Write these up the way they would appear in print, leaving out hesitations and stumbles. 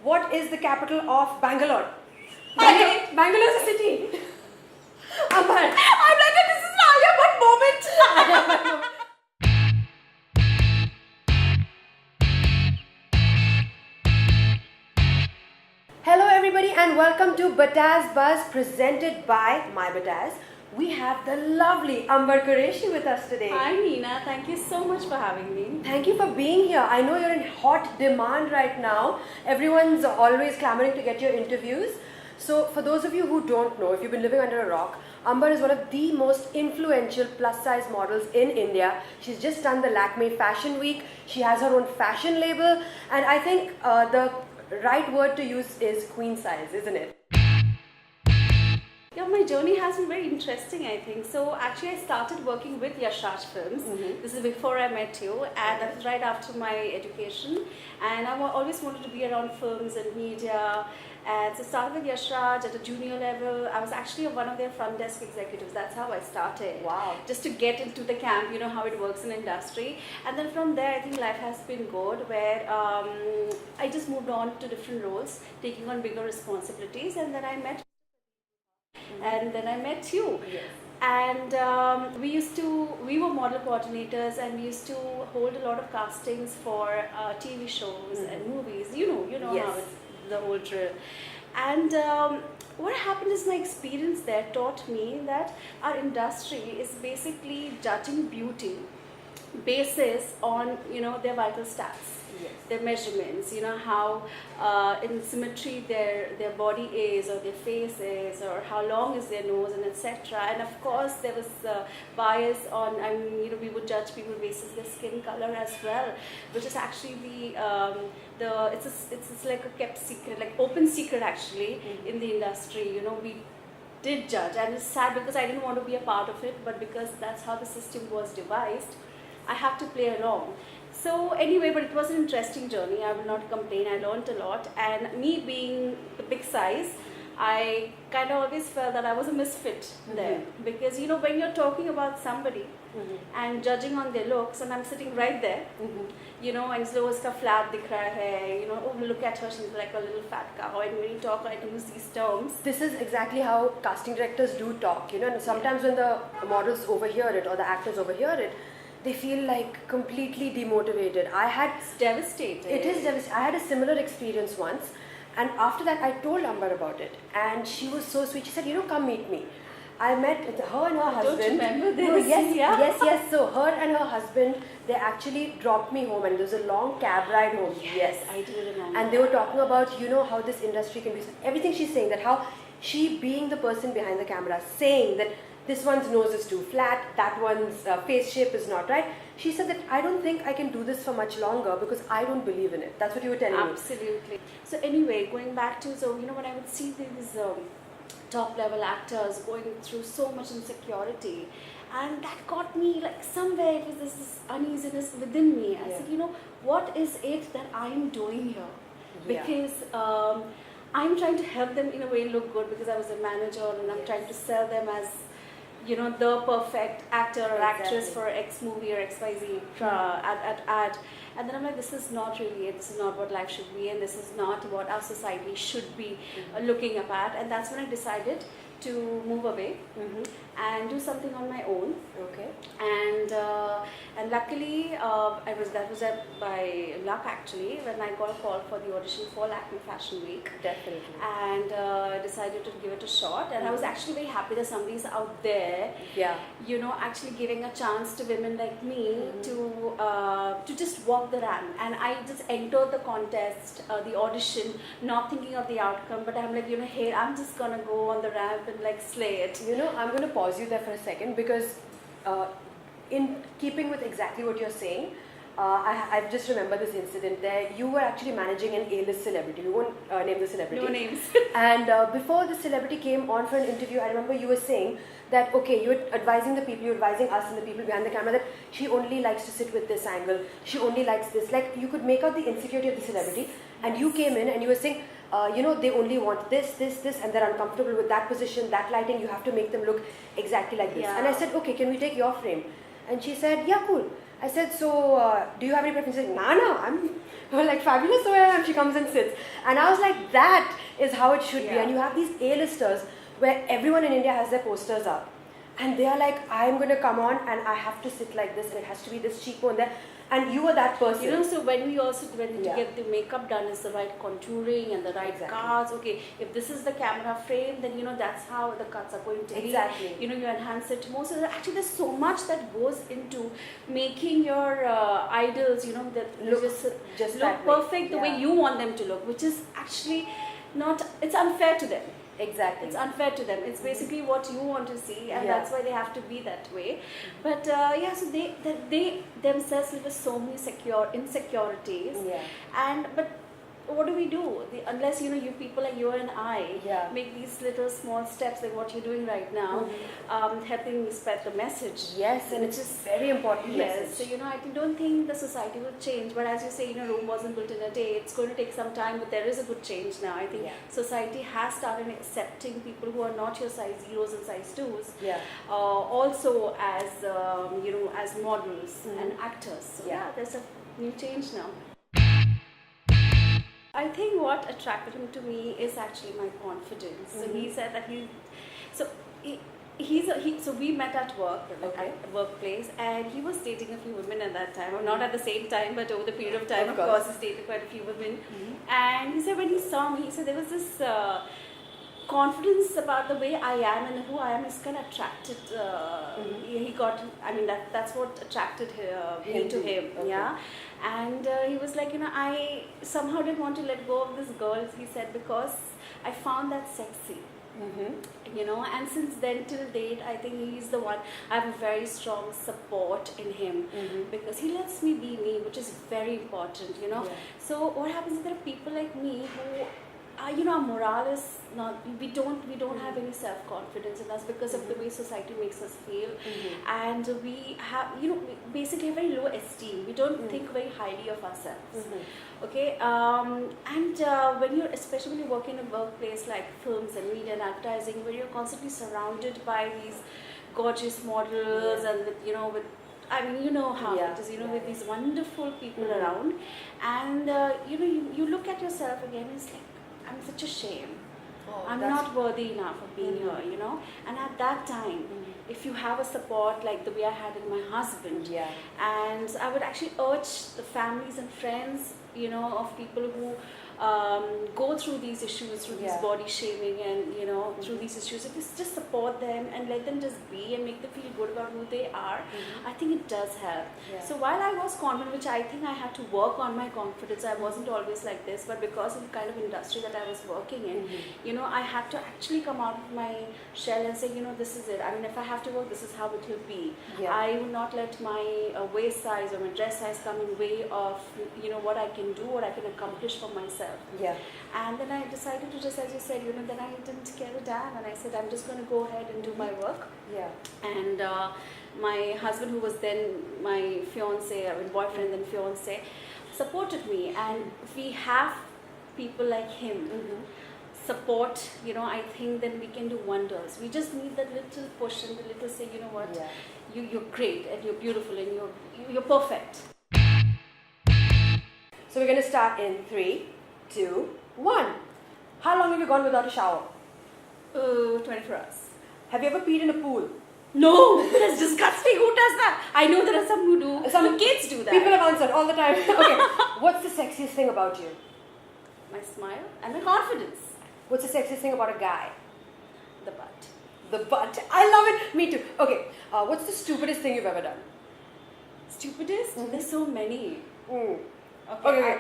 What is the capital of Bangalore? Bangalore is a city. Amber. I'm like, this is an Alia Bhatt moment. Hello everybody and welcome to Bataz Buzz presented by myBataz. We have the lovely Amber Qureshi with us today. Hi Neena, thank you so much for having me. Thank you for being here. I know you're in hot demand right now. Everyone's always clamoring to get your interviews. So for those of you who don't know, if you've been living under a rock, Amber is one of the most influential plus size models in India. She's just done the Lakme Fashion Week. She has her own fashion label, and I think the right word to use is queen size, isn't it? Yeah, my journey has been very interesting, I think. So actually I started working with Yashraj Films. This is before I met you, and that was right after my education. And I always wanted to be around films and media. And so I started with Yashraj at a junior level. I was actually one of their front desk executives. That's how I started. Wow. Just to get into the camp, you know how it works in industry. And then from there, I think life has been good, where I just moved on to different roles, taking on bigger responsibilities. And then I met you. Yes. And we were model coordinators, and we used to hold a lot of castings for TV shows and movies. You know Yes. how it's the whole drill. And what happened is, my experience there taught me that our industry is basically judging beauty basis on their vital stats. Yes. Their measurements, how in symmetry their body is, or their face is, or how long is their nose, and etc. And of course there was bias on, we would judge people basis their skin color as well, which is actually it's like a kept secret, like open secret actually in the industry. We did judge, and it's sad because I didn't want to be a part of it, but because that's how the system was devised, I have to play along. So anyway, but it was an interesting journey. I will not complain. I learned a lot, and me being the big size, I kind of always felt that I was a misfit there, because when you're talking about somebody and judging on their looks, and I'm sitting right there, and so uska flat dikh raha hai, oh look at her, she's like a little fat cow, and when you talk, I use these terms. This is exactly how casting directors do talk, and sometimes when the models overhear it or the actors overhear it, they feel like completely demotivated. It's devastating. It is devastating. I had a similar experience once, and after that I told Amber about it, and she was so sweet. She said, come meet me. I met her and her husband. Don't you remember this? No, yes, Yeah. yes. So her and her husband, they actually dropped me home, and there was a long cab ride home. Yes, I do remember. And they were talking about, how this industry can be, everything she's saying, that how she, being the person behind the camera, saying that this one's nose is too flat, that one's face shape is not right. She said that I don't think I can do this for much longer because I don't believe in it. That's what you were telling me. Absolutely. So anyway, going back to, when I would see these top level actors going through so much insecurity, and that got me, like, somewhere it was this uneasiness within me. I said, what is it that I'm doing here? Because I'm trying to help them in a way look good, because I was a manager, and I'm trying to sell them as the perfect actor or actress for X movie or XYZ ad. And then I'm like, this is not really it. This is not what life should be, and this is not what our society should be looking up at. And that's when I decided to move away and do something on my own. Okay. And luckily, that was by luck actually, when I got a call for the audition for Lakme Fashion Week. Definitely. And I decided to give it a shot, and I was actually very happy that somebody's out there, actually giving a chance to women like me to just walk the ramp. And I just entered the contest, the audition, not thinking of the outcome, but I'm like, hey, I'm just gonna go on the ramp and like slay it. I'm going to pause you there for a second, because in keeping with exactly what you're saying, I just remember this incident there. You were actually managing an A-list celebrity. We won't name the celebrity. No names. And before the celebrity came on for an interview, I remember you were saying that, okay, you were advising the people, you were advising us and the people behind the camera that she only likes to sit with this angle, she only likes this. Like, you could make out the insecurity of the celebrity, and you came in and you were saying, they only want this, and they're uncomfortable with that position, that lighting, you have to make them look exactly like this. Yeah. And I said, okay, can we take your frame? And she said, yeah, cool. I said, so do you have any preference? She's like, nah, I'm like fabulous the way I am. She comes and sits. And I was like, that is how it should be. Yeah. And you have these A-listers where everyone in India has their posters up. And they are like, I'm going to come on and I have to sit like this and it has to be this cheekbone there. And you were that person. You know, so when we also, to Yeah. get the makeup done is the right contouring and the right Exactly. cuts. Okay, if this is the camera frame, then you know that's how the cuts are going to be. Exactly. You know, you enhance it more. So actually there's so much that goes into making your idols, you know, that Look just just look that way. perfect the way Yeah. you want them to look, which is actually not, it's unfair to them. Exactly. It's unfair to them. It's basically what you want to see, and Yeah. that's why they have to be that way. But yeah, so they themselves live with so many insecurities. Yeah. And but what do we do? Unless you know, you people like you and I Yeah. make these little small steps, like what you're doing right now, helping me spread the message. Yes, and Which it's is very important Yes, message. so you know, I don't think the society will change, but as you say, you know, Rome wasn't built in a day. It's going to take some time, but there is a good change now. I think Yeah. society has started accepting people who are not your size zeros and size twos, Yeah. also as you know, as models and actors. So Yeah. yeah, there's a new change now. I think what attracted him to me is actually my confidence. So he said that so we met at work, Okay. at workplace, and he was dating a few women at that time, or not at the same time, but over the period of time, Of of course. course, he's dated quite a few women. And he said when he saw me, he said there was this confidence about the way I am and who I am is kind of attracted. He got, I mean, that's what attracted me Him to too. him. Okay. Yeah. And he was like, you know, I somehow didn't want to let go of this girl, he said, because I found that sexy. You know, and since then till date, I think he's the one. I have a very strong support in him because he lets me be me, which is very important, you know. Yeah. So what happens is there are people like me who you know, our morale is not, we don't have any self-confidence in us because of the way society makes us feel, and we have, you know, basically very low esteem. We don't think very highly of ourselves. Okay, and when you're, especially when you work in a workplace like films and media and advertising, where you're constantly surrounded by these gorgeous models and with, you know, with, I mean, you know how it is, you know, with these wonderful people around, and you know, you look at yourself again, and it's like, I'm such a shame. I'm not worthy enough of being here, you know. And at that time, if you have a support like the way I had in my husband, and I would actually urge the families and friends, you know, of people who go through these issues, through these body shaming, and you know, through these issues, if you just support them and let them just be and make them feel good about who they are, I think it does help. So while I was confident, which I think I had to work on my confidence, I wasn't always like this, but because of the kind of industry that I was working in, you know, I had to actually come out of my shell and say, you know, this is it. I mean, if I have to work, this is how it will be. I will not let my waist size or my dress size come in way of, you know, what I can do, what I can accomplish for myself. And then I decided to just, as you said, you know, then I didn't care a damn, and I said, I'm just going to go ahead and do my work. And my husband, who was then my fiance, I mean boyfriend and fiance, supported me, and we have people like him support, you know, I think then we can do wonders. We just need that little push and the little say, you know what, you're great and you're beautiful and you're perfect. So we're going to start in 3, 2, 1. How long have you gone without a shower? 24 hours. Have you ever peed in a pool? No, that's disgusting. Who does that? I know there are some who do. Some kids do that. People have answered all the time. Okay, what's the sexiest thing about you? My smile and my confidence. What's the sexiest thing about a guy? The butt. The butt. I love it. Me too. Okay, what's the stupidest thing you've ever done? Stupidest? There's so many. Okay.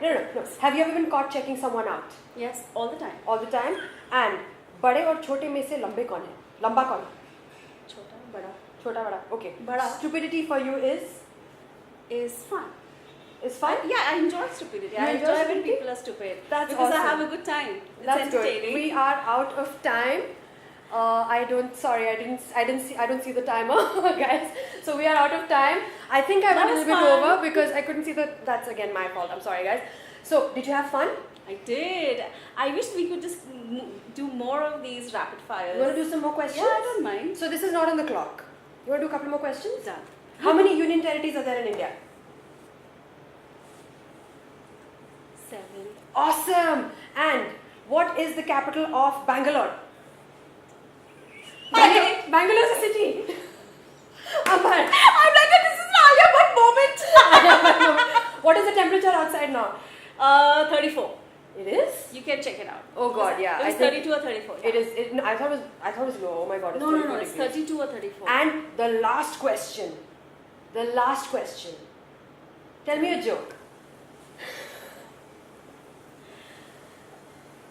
No. Have you ever been caught checking someone out? Yes, all the time. All the time. And बड़े और छोटे में से लंबे कौन है? लंबा कौन है? Chota, bada. छोटा बड़ा. Okay. Bada. Stupidity for you is fun. Is fun? Yeah, I enjoy stupidity. You I enjoy enjoy when stupidity? people are stupid. That's because awesome. I have a good time. It's That's good. entertaining. We are out of time. I don't see the timer, guys. So we are out of time. I think I went a little bit over because I couldn't see that's again my fault. I'm sorry, guys. So did you have fun? I did. I wish we could just do more of these rapid fires. You want to do some more questions? Yeah, I don't mind. So this is not on the clock. You want to do a couple more questions? Done. How many union territories are there in India? 7. Awesome! And what is the capital of Bangalore? 8. Bangalore is a city. Amber. I'm like, this is an Alia Bhatt moment. What is the temperature outside now? 34. It is? You can check it out. Oh God, yeah. It was I think 32 or 34. It is. No, I thought it was low. Oh my God, it's No, 34 it's degrees. 32 or 34. And the last question. Tell me a joke.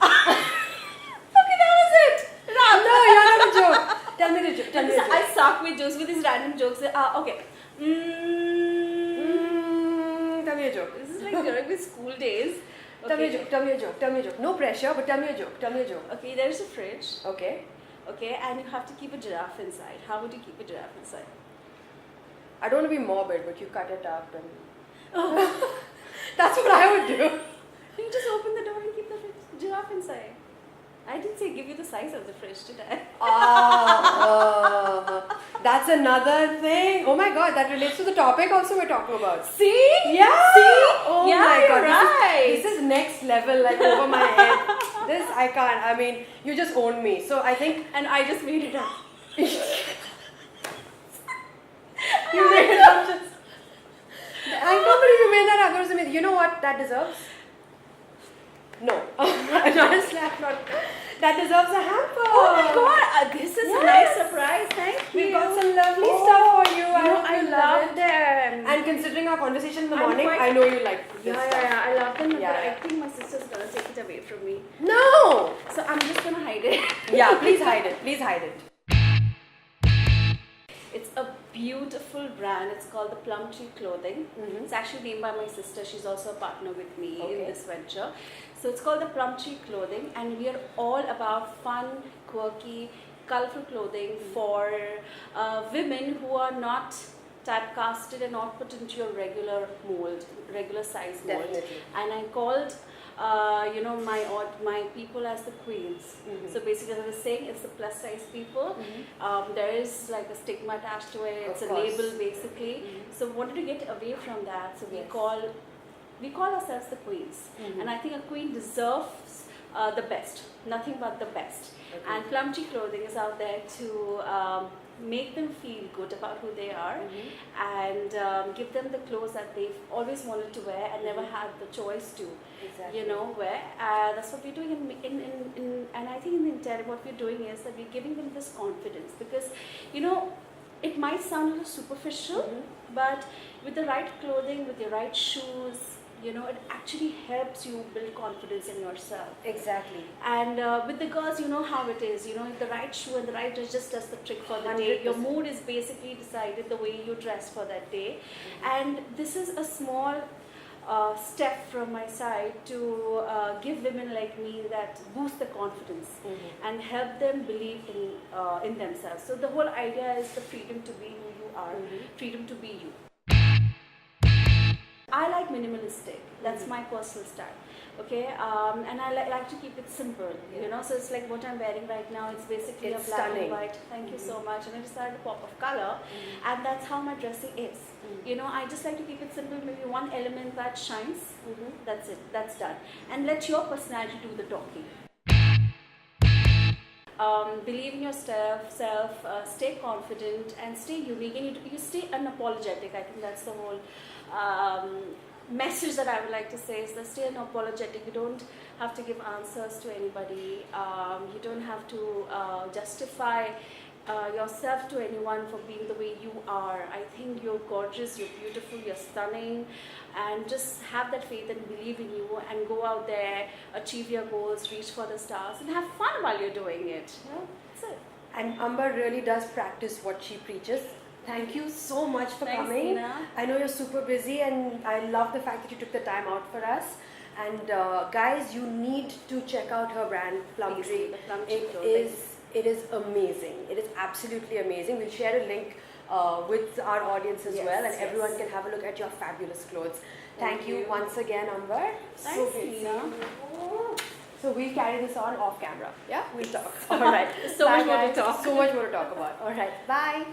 Okay, that was it. No, you're not a joke. Tell me the joke. Tell me a joke. I suck with jokes, with these random jokes. Okay. Tell me a joke. This is like during my school days. Tell me a joke. No pressure, but tell me a joke. Okay, there is a fridge. Okay. Okay, and you have to keep a giraffe inside. How would you keep a giraffe inside? I don't want to be morbid, but you cut it up and... That's what I would do. You just open the door and keep the giraffe inside. I didn't say give you the size of the fridge, did I? That's another thing. Oh my God, that relates to the topic also we're talking about. See? Yeah. See? Oh Yeah, my God. you're right. This is next level, like over my head. This I can't. I mean, you just own me. So I think. And I just made it up. You made it up. I can't believe you made that up. That was amazing. You know what that deserves? No. Not a slap, not. That deserves a hamper. Oh my God, this is a nice surprise. Thank you. We've got some lovely stuff for you. I love it. them. And considering our conversation in the I'm morning, quite- I know you like this stuff. Yeah, I love them. Yeah, But yeah. I think my sister's gonna take it away from me. No! So I'm just gonna hide it. Yeah, please hide it. Please hide it. It's a beautiful brand. It's called the Plumtree Clothing. Mhm. It's actually named by my sister. She's also a partner with me Okay. in this venture. So it's called the Plumtree Clothing, and we are all about fun, quirky, colorful clothing for women who are not typecasted and not put into your regular mold, regular size mold. Definitely. And I called my people as the queens. Mhm. So basically, as I was saying, it's the plus size people. There is like a stigma attached to it. It's Of a course. label basically. So we wanted to get away from that. So Yes. we call ourselves the queens. And I think a queen deserves the best, nothing but the best. Okay. And Plumtree Clothing is out there to make them feel good about who they are and give them the clothes that they've always wanted to wear and never had the choice to, Exactly. wear. That's what we're doing and I think in the interior what we're doing is that we're giving them this confidence because, it might sound a little superficial, but with the right clothing, with the right shoes, it actually helps you build confidence in yourself. Exactly. And with the girls, you know how it is. The right shoe and the right dress just does the trick for the day. Your 100%. mood is basically decided the way you dress for that day. And this is a small step from my side to give women like me that boost the confidence and help them believe in themselves. So the whole idea is the freedom to be who you are, freedom to be you. I like minimalistic. That's my personal style. Okay, and I like to keep it simple. So it's like what I'm wearing right now. It's basically It's a black stunning. and white. Thank you so much. And I decided to pop of color, and that's how my dressing is. I just like to keep it simple. Maybe one element that shines. That's it. That's done. And let your personality do the talking. Believe in yourself, stay confident and stay unique, and you stay unapologetic. I think that's the whole message that I would like to say is that stay unapologetic. You don't have to give answers to anybody. You don't have to justify yourself to anyone for being the way you are. I think you're gorgeous, you're beautiful, you're stunning, and just have that faith and believe in you and go out there, achieve your goals, reach for the stars, and have fun while you're doing it. That's it. And Amber really does practice what she preaches. Thank you so much for Thanks, coming. Tina. I know you're super busy, and I love the fact that you took the time out for us. And guys, you need to check out her brand, Plumtree. The Plumtree Clothing. It is amazing. It is absolutely amazing. We'll share a link with our audience as well, and everyone can have a look at your fabulous clothes. Thank you once again, Amber. Thanks, great Tina. seeing you. So we'll carry this on off camera. Yeah, we'll talk. All right. So Bye, much more to guys. talk. So much more to talk about. All right. Bye.